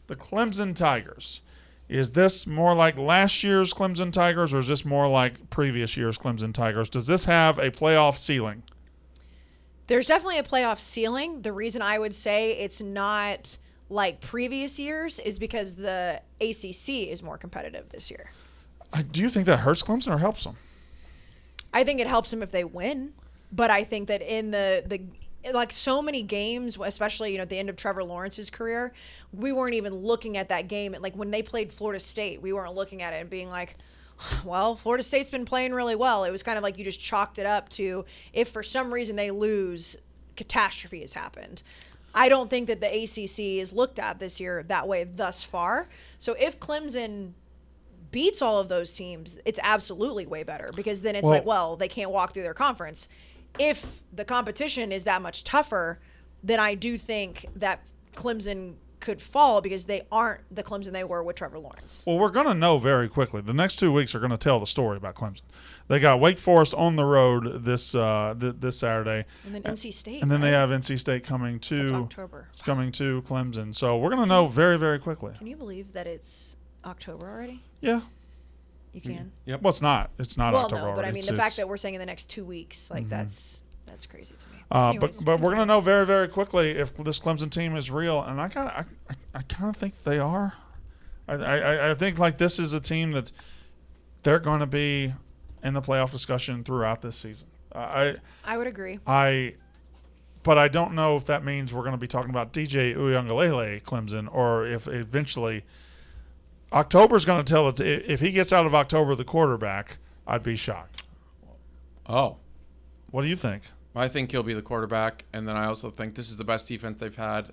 the Clemson Tigers. Is this more like last year's Clemson Tigers, or is this more like previous year's Clemson Tigers? Does this have a playoff ceiling? There's definitely a playoff ceiling. The reason I would say it's not like previous years is because the ACC is more competitive this year. Do you think that hurts Clemson or helps them? I think it helps them if they win, but I think that in the like so many games, especially at the end of Trevor Lawrence's career, we weren't even looking at that game. Like when they played Florida State, we weren't looking at it and being like, well, Florida State's been playing really well. It was kind of like you just chalked it up to, if for some reason they lose, catastrophe has happened. I don't think that the ACC is looked at this year that way thus far. So if Clemson beats all of those teams, it's absolutely way better, because then it's they can't walk through their conference. If the competition is that much tougher, then I do think that Clemson could fall because they aren't the Clemson they were with Trevor Lawrence. Well, we're going to know very quickly. The next 2 weeks are going to tell the story about Clemson. They got Wake Forest on the road this Saturday. And then NC State. And then they have NC State coming to That's October. Coming to Clemson. So we're going to know very, very quickly. Can you believe that it's October already? Yeah. You can? Yep. Well, it's not. It's not October no, but already. I mean, the fact that we're saying in the next 2 weeks, like that's crazy to me. Anyways, but we're going to know very, very quickly if this Clemson team is real, and I kind of think they are. I think like this is a team that they're going to be in the playoff discussion throughout this season. I would agree. But I don't know if that means we're going to be talking about DJ Uiagalelei Clemson, or if eventually October's going to tell it. If he gets out of October the quarterback, I'd be shocked. Oh. What do you think? I think he'll be the quarterback, and then I also think this is the best defense they've had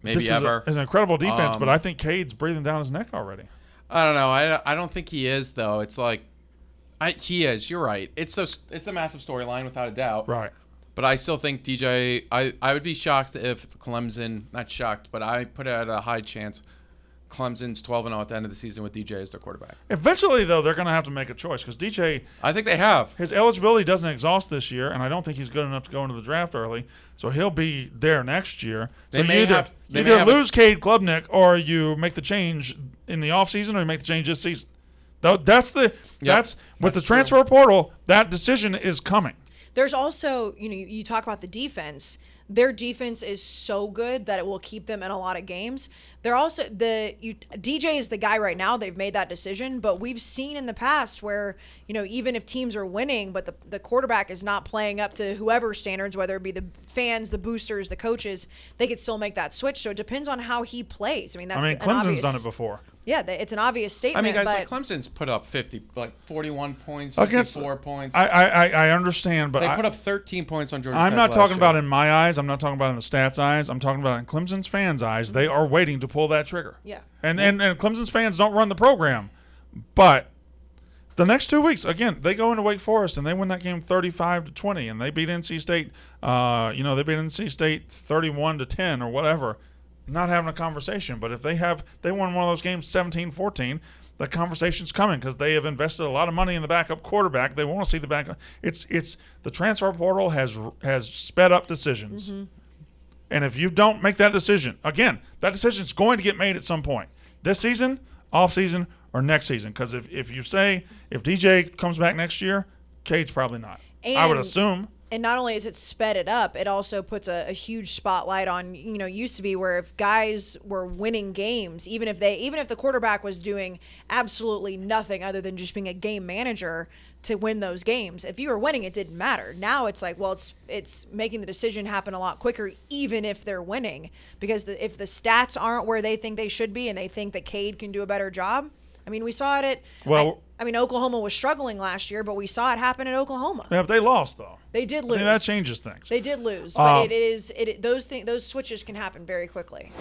maybe ever. It's an incredible defense, but I think Cade's breathing down his neck already. I don't know. I don't think he is, though. It's like he is. You're right. It's a massive storyline without a doubt. Right. But I still think DJ. I would be shocked if Clemson. Not shocked, but I put it at a high chance. Clemson's 12-0 at the end of the season with DJ as their quarterback. Eventually, though, they're going to have to make a choice because DJ. I think they have. His eligibility doesn't exhaust this year, and I don't think he's good enough to go into the draft early. So he'll be there next year. So you either lose Cade Klubnik or you make the change in the offseason, or you make the change this season. That's with the transfer portal. That decision is coming. There's also, you talk about the defense. Their defense is so good that it will keep them in a lot of games. They're also DJ is the guy right now. They've made that decision, but we've seen in the past where even if teams are winning, but the quarterback is not playing up to whoever's standards, whether it be the fans, the boosters, the coaches, they could still make that switch. So it depends on how he plays. Clemson's done it before. Yeah, it's an obvious statement. Guys, but like Clemson's put up 41 points, 54 points. I understand, but they put up 13 points on Georgia Tech. I'm not talking about in my eyes. I'm not talking about in the stats' eyes. I'm talking about in Clemson's fans' eyes. They are waiting to pull that trigger. Yeah. And Clemson's fans don't run the program, but the next 2 weeks, again, they go into Wake Forest and they win that game 35-20, and they beat NC State. They beat NC State 31-10 or whatever. Not having a conversation, but if they won one of those games 17-14, the conversation's coming because they have invested a lot of money in the backup quarterback. They want to see the backup. It's the transfer portal has sped up decisions. Mm-hmm. And if you don't make that decision, again, that decision is going to get made at some point. This season, off season, or next season. Because if DJ comes back next year, Cade's probably not. I would assume. And not only is it sped it up, it also puts a huge spotlight on, used to be where if guys were winning games, even if the quarterback was doing absolutely nothing other than just being a game manager to win those games, if you were winning, it didn't matter. Now it's like, well, it's making the decision happen a lot quicker, even if they're winning, because if the stats aren't where they think they should be and they think that Cade can do a better job. We saw it Oklahoma was struggling last year, but we saw it happen at Oklahoma. Yeah, but they lost though. They did lose. That changes things. They did lose, but those switches can happen very quickly.